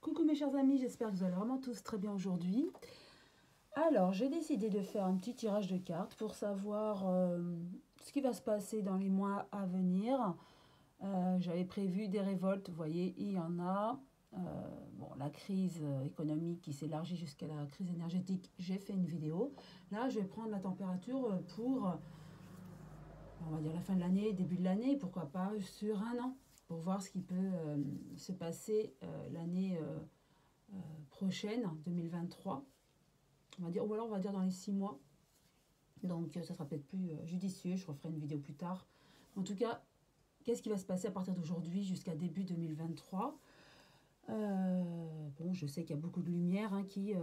Coucou mes chers amis, j'espère que vous allez vraiment tous très bien aujourd'hui. Alors, j'ai décidé de faire un petit tirage de cartes pour savoir ce qui va se passer dans les mois à venir. J'avais prévu des révoltes, vous voyez, il y en a. Bon, la crise économique qui s'élargit jusqu'à la crise énergétique, j'ai fait une vidéo. Là, je vais prendre la température pour, on va dire, la fin de l'année, début de l'année, pourquoi pas sur un an, pour voir ce qui peut se passer l'année prochaine, 2023. On va dire, ou alors on va dire dans les 6 mois. Donc ça sera peut-être plus judicieux, je referai une vidéo plus tard. En tout cas, qu'est-ce qui va se passer à partir d'aujourd'hui jusqu'à début 2023 ? Bon, je sais qu'il y a beaucoup de lumière qui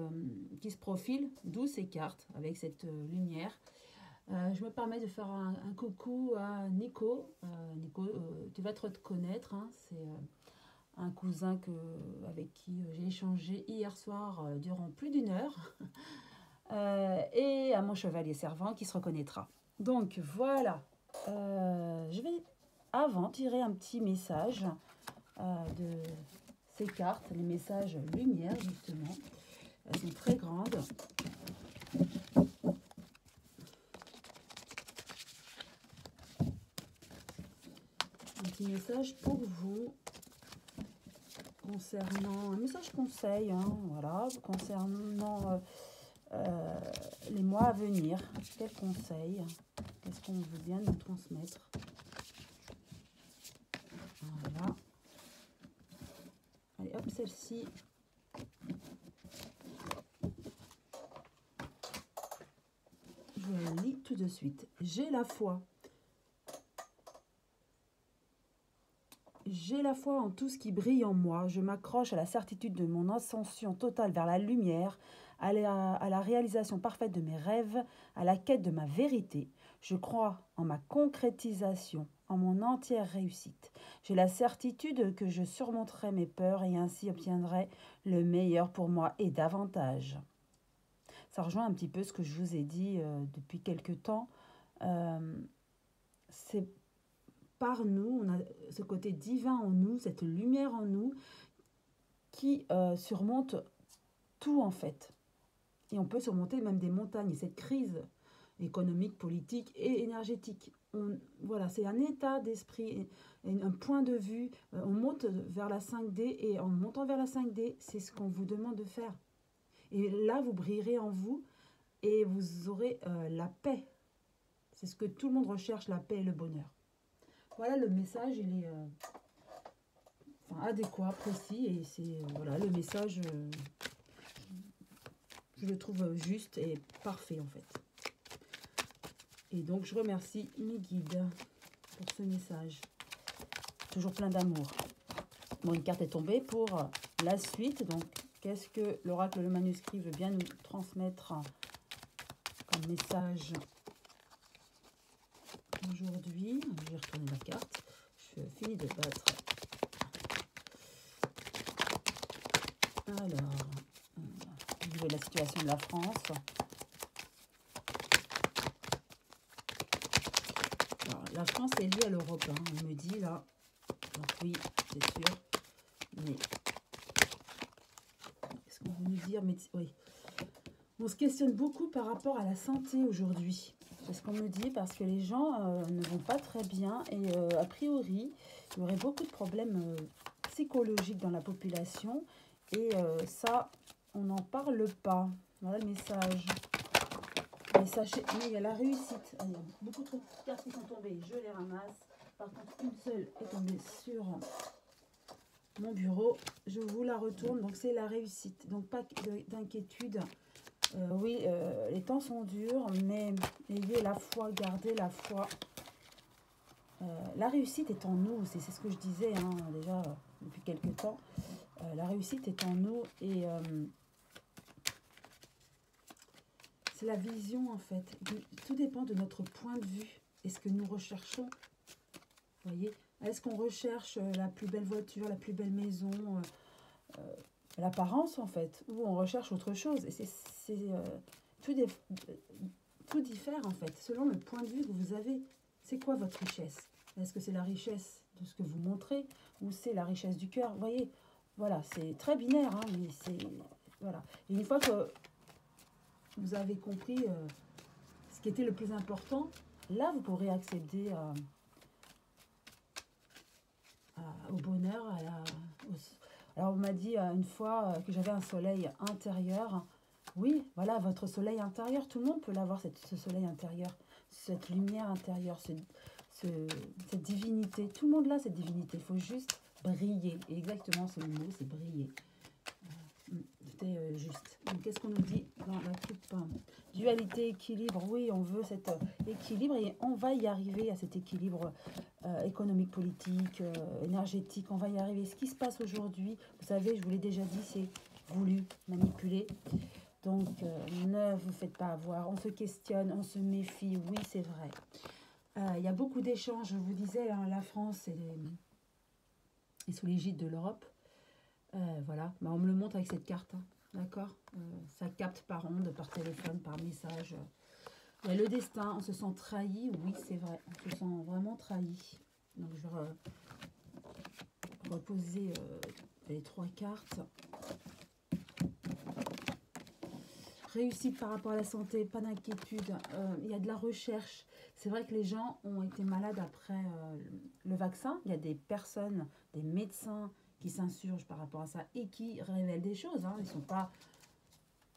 se profile, d'où ces cartes avec cette lumière. Je me permets de faire un coucou à Nico. Nico, tu vas te reconnaître, c'est un cousin avec qui j'ai échangé hier soir durant plus d'une heure. Et à mon chevalier servant qui se reconnaîtra. Donc voilà, je vais avant tirer un petit message de ces cartes, les messages lumière justement. Elles sont très grandes. Un petit message pour vous concernant, un message conseil, voilà, concernant les mois à venir. Quels conseils? Qu'est-ce qu'on veut bien nous transmettre? Voilà. Allez, hop, celle-ci. Je la lis tout de suite. J'ai la foi. J'ai la foi en tout ce qui brille en moi. Je m'accroche à la certitude de mon ascension totale vers la lumière, à la réalisation parfaite de mes rêves, à la quête de ma vérité. Je crois en ma concrétisation, en mon entière réussite. J'ai la certitude que je surmonterai mes peurs et ainsi obtiendrai le meilleur pour moi et davantage. Ça rejoint un petit peu ce que je vous ai dit depuis quelque temps. C'est par nous, on a ce côté divin en nous, cette lumière en nous qui surmonte tout en fait. Et on peut surmonter même des montagnes. Et cette crise économique, politique et énergétique, voilà, c'est un état d'esprit, un point de vue. On monte vers la 5D et en montant vers la 5D, c'est ce qu'on vous demande de faire. Et là, vous brillerez en vous et vous aurez la paix. C'est ce que tout le monde recherche, la paix et le bonheur. Voilà, le message, il est adéquat, précis, et c'est voilà, le message, je le trouve juste et parfait en fait. Et donc, je remercie mes guides pour ce message. Toujours plein d'amour. Bon, une carte est tombée pour la suite. Donc, qu'est-ce que l'oracle, le manuscrit, veut bien nous transmettre comme message aujourd'hui? Je vais retourner la carte. Je finis de battre. Alors, je vais la situation de la France. Alors, la France est liée à l'Europe, on me dit là. Donc oui, c'est sûr. Mais qu'est-ce qu'on veut nous dire? Mais oui. On se questionne beaucoup par rapport à la santé aujourd'hui. C'est ce qu'on me dit parce que les gens ne vont pas très bien et a priori, il y aurait beaucoup de problèmes psychologiques dans la population et ça, on n'en parle pas. Voilà le message. Mais sachez, mais il y a la réussite. Il y a beaucoup trop de cartes qui sont tombées, je les ramasse. Par contre, une seule est tombée sur mon bureau. Je vous la retourne, donc c'est la réussite. Donc pas d'inquiétude. Oui, les temps sont durs, mais ayez la foi, gardez la foi. La réussite est en nous, c'est ce que je disais déjà depuis quelques temps. La réussite est en nous et c'est la vision en fait. Tout dépend de notre point de vue et ce que nous recherchons. Vous voyez, est-ce qu'on recherche la plus belle voiture, la plus belle maison, l'apparence en fait, ou on recherche autre chose? Et tout diffère en fait, selon le point de vue que vous avez. C'est quoi votre richesse? Est-ce que c'est la richesse de ce que vous montrez ou c'est la richesse du cœur? Vous voyez, voilà, c'est très binaire, hein, mais c'est... Voilà. Et une fois que vous avez compris ce qui était le plus important, là, vous pourrez accéder au bonheur, alors, on m'a dit une fois que j'avais un soleil intérieur. Oui, voilà, votre soleil intérieur, tout le monde peut l'avoir, ce soleil intérieur, cette lumière intérieure, cette divinité. Tout le monde l'a, cette divinité. Il faut juste briller. Et exactement, c'est le mot, c'est briller. C'était juste. Donc, qu'est-ce qu'on nous dit dans la coupe? Dualité, équilibre. Oui, on veut cet équilibre et on va y arriver à cet équilibre économique, politique, énergétique. On va y arriver. Ce qui se passe aujourd'hui, vous savez, je vous l'ai déjà dit, c'est voulu, manipulé. Donc, ne vous faites pas avoir. On se questionne, on se méfie. Oui, c'est vrai. Il y a beaucoup d'échanges. Je vous disais, hein, la France est sous l'égide de l'Europe. Voilà, bah, on me le montre avec cette carte, hein, d'accord, ça capte par onde, par téléphone, par message. Il y a le destin, on se sent trahi, oui c'est vrai, on se sent vraiment trahi. Donc je vais reposer les 3 cartes. Réussite par rapport à la santé, pas d'inquiétude, il y a de la recherche. C'est vrai que les gens ont été malades après le vaccin, il y a des personnes, des médecins qui s'insurgent par rapport à ça et qui révèlent des choses. Hein. Ils sont pas...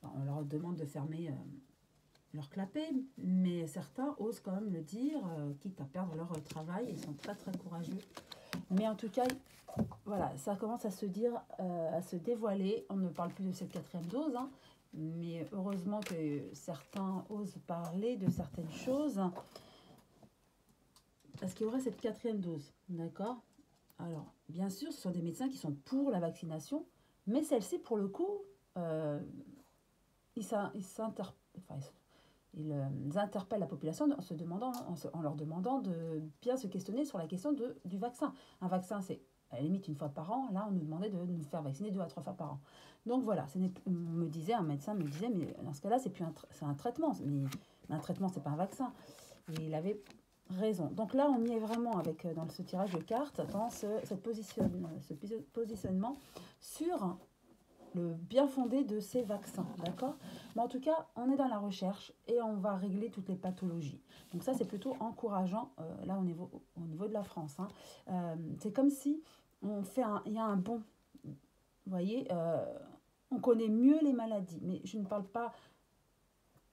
On leur demande de fermer leur clapet, mais certains osent quand même le dire, quitte à perdre leur travail. Ils sont très très courageux. Mais en tout cas, voilà, ça commence à se dire, à se dévoiler. On ne parle plus de cette 4e dose, hein, mais heureusement que certains osent parler de certaines choses. Parce qu'il y aurait cette 4e dose, d'accord? Alors, bien sûr, ce sont des médecins qui sont pour la vaccination, mais celle-ci, pour le coup, ils interpellent la population en leur demandant de bien se questionner sur la question du vaccin. Un vaccin, c'est à la limite 1 fois par an. Là, on nous demandait de nous faire vacciner 2 à 3 fois par an. Donc voilà, un médecin me disait, mais dans ce cas-là, c'est un traitement. Mais un traitement, c'est pas un vaccin. Et il avait raison. Donc là, on y est vraiment dans ce tirage de cartes, dans ce positionnement sur le bien fondé de ces vaccins, d'accord? Mais en tout cas, on est dans la recherche et on va régler toutes les pathologies. Donc ça, c'est plutôt encourageant, là, au niveau de la France. Hein. C'est comme si il y a un bond. Vous voyez, on connaît mieux les maladies, mais je ne parle pas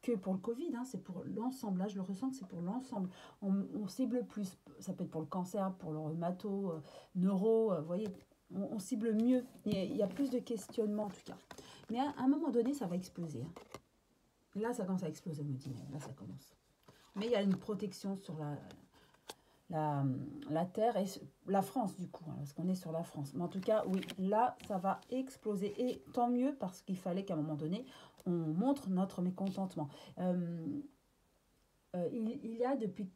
que pour le Covid, hein, c'est pour l'ensemble. Là, je le ressens que c'est pour l'ensemble. On cible plus. Ça peut être pour le cancer, pour le rhumato, neuro, vous voyez, on cible mieux. Il y a plus de questionnements en tout cas. Mais à un moment donné, ça va exploser. Hein. Là, ça commence à exploser, on me dit. Là, ça commence. Mais il y a une protection sur la Terre et la France, du coup, hein, parce qu'on est sur la France. Mais en tout cas, oui, là, ça va exploser. Et tant mieux, parce qu'il fallait qu'à un moment donné, on montre notre mécontentement. Il y a depuis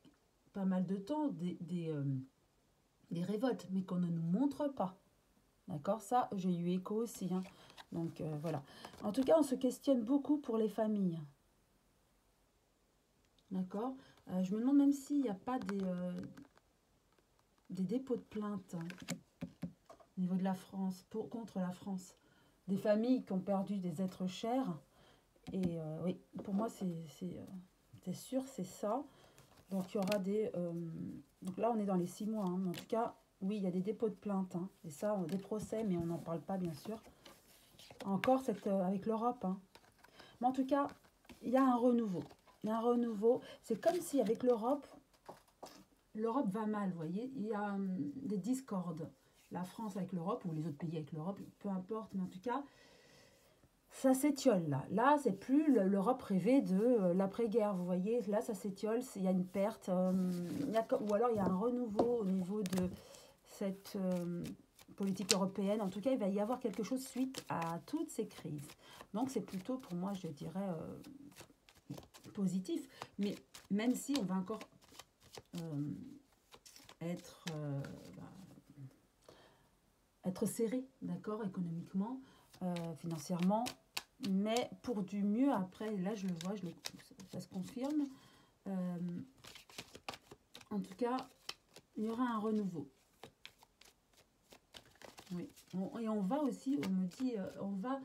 pas mal de temps des révoltes, mais qu'on ne nous montre pas. D'accord? Ça, j'ai eu écho aussi. Hein. Donc, voilà. En tout cas, on se questionne beaucoup pour les familles. D'accord? Je me demande même s'il n'y a pas des dépôts de plainte hein, au niveau de la France, contre la France. Des familles qui ont perdu des êtres chers. Et oui, pour moi, c'est sûr, c'est ça. Donc, il y aura donc là, on est dans les 6 mois. Hein, mais en tout cas, oui, il y a des dépôts de plainte. Hein, et ça, des procès, mais on n'en parle pas, bien sûr. Encore avec l'Europe. Hein. Mais en tout cas, il y a un renouveau. Il y a un renouveau. C'est comme si avec l'Europe va mal, vous voyez. Il y a des discordes. La France avec l'Europe, ou les autres pays avec l'Europe, peu importe. Mais en tout cas, ça s'étiole là. Là, c'est plus l'Europe rêvée de l'après-guerre, vous voyez. Là, ça s'étiole, il y a une perte. Ou alors, il y a un renouveau au niveau de cette politique européenne. En tout cas, il va y avoir quelque chose suite à toutes ces crises. Donc, c'est plutôt, pour moi, je dirais, positif. Mais même si on va encore être serré, d'accord, économiquement, financièrement, mais pour du mieux après, là je le vois, ça se confirme. En tout cas, il y aura un renouveau. Oui. Et on va aussi, on me dit, on va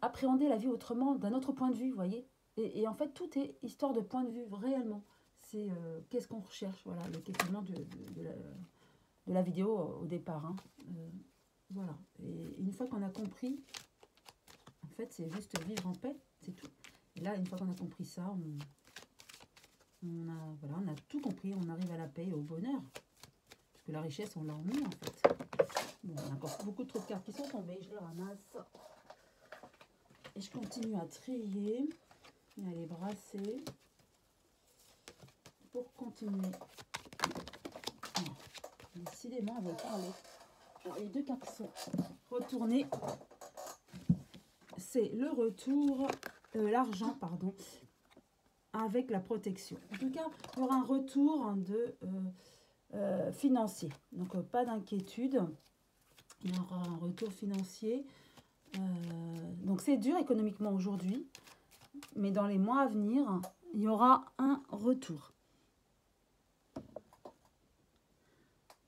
appréhender la vie autrement, d'un autre point de vue, vous voyez. Et en fait, tout est histoire de point de vue, réellement. C'est qu'est-ce qu'on recherche, voilà, le questionnement de la vidéo au départ. Hein. Voilà. Et une fois qu'on a compris, en fait, c'est juste vivre en paix, c'est tout. Et là, une fois qu'on a compris ça, voilà, on a tout compris, on arrive à la paix et au bonheur. Parce que la richesse, on l'a en nous, en fait. Bon, on a encore beaucoup trop de cartes qui sont tombées, je les ramasse. Et je continue à trier, à les brasser pour continuer. Non, décidément, on va parler. Alors, les deux cartes qui sont retournées, c'est le retour, l'argent, pardon, avec la protection. En tout cas, il y aura un retour de financier. Donc, pas d'inquiétude. Il y aura un retour financier. Donc, c'est dur économiquement aujourd'hui. Mais dans les mois à venir, il y aura un retour.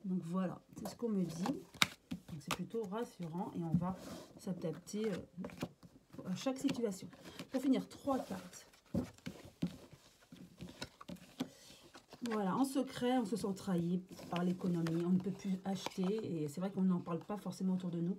Donc, voilà. C'est ce qu'on me dit. C'est plutôt rassurant. Et on va s'adapter à chaque situation. Pour finir, 3 cartes. Voilà, en secret, on se sent trahi par l'économie, on ne peut plus acheter, et c'est vrai qu'on n'en parle pas forcément autour de nous.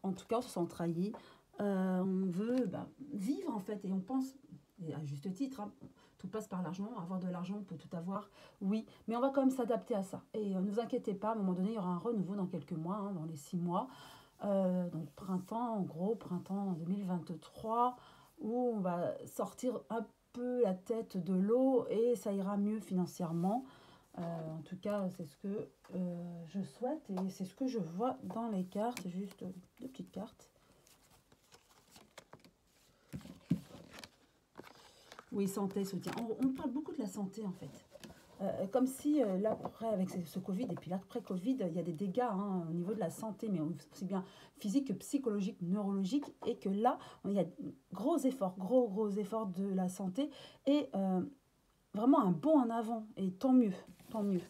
En tout cas, on se sent trahi. On veut vivre, en fait, et on pense, et à juste titre, hein, tout passe par l'argent, avoir de l'argent, on peut tout avoir, oui, mais on va quand même s'adapter à ça. Et ne vous inquiétez pas, à un moment donné, il y aura un renouveau dans quelques mois, hein, dans les 6 mois. Donc printemps, en gros, printemps 2023, où on va sortir un peu la tête de l'eau et ça ira mieux financièrement. En tout cas, c'est ce que je souhaite et c'est ce que je vois dans les cartes. Juste 2 petites cartes. Oui, santé, soutien. On parle beaucoup de la santé en fait. Comme si l'après, avec ce Covid, et puis l'après-Covid, il y a des dégâts hein, au niveau de la santé, mais aussi bien physique que psychologique, neurologique, et que là, il y a gros efforts de la santé, et vraiment un bond en avant, et tant mieux, tant mieux.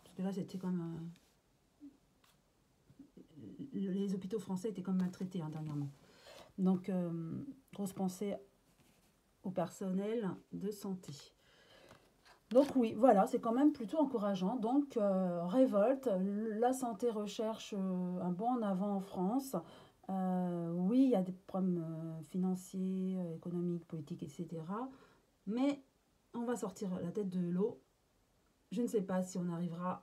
Parce que là, c'était comme... les hôpitaux français étaient comme maltraités hein, dernièrement. Donc, grosse pensée au personnel de santé. Donc oui, voilà, c'est quand même plutôt encourageant. Donc, révolte, la santé recherche un bond en avant en France. Oui, il y a des problèmes financiers, économiques, politiques, etc. Mais on va sortir la tête de l'eau. Je ne sais pas si on arrivera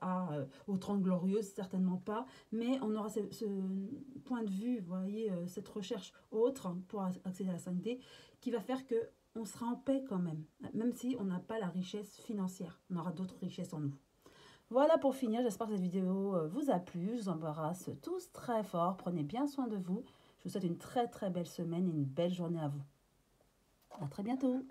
aux 30 glorieuses, certainement pas. Mais on aura ce point de vue, vous voyez, cette recherche autre pour accéder à la 5D qui va faire que on sera en paix quand même si on n'a pas la richesse financière. On aura d'autres richesses en nous. Voilà pour finir, j'espère que cette vidéo vous a plu. Je vous embrasse tous très fort. Prenez bien soin de vous. Je vous souhaite une très très belle semaine et une belle journée à vous. À très bientôt.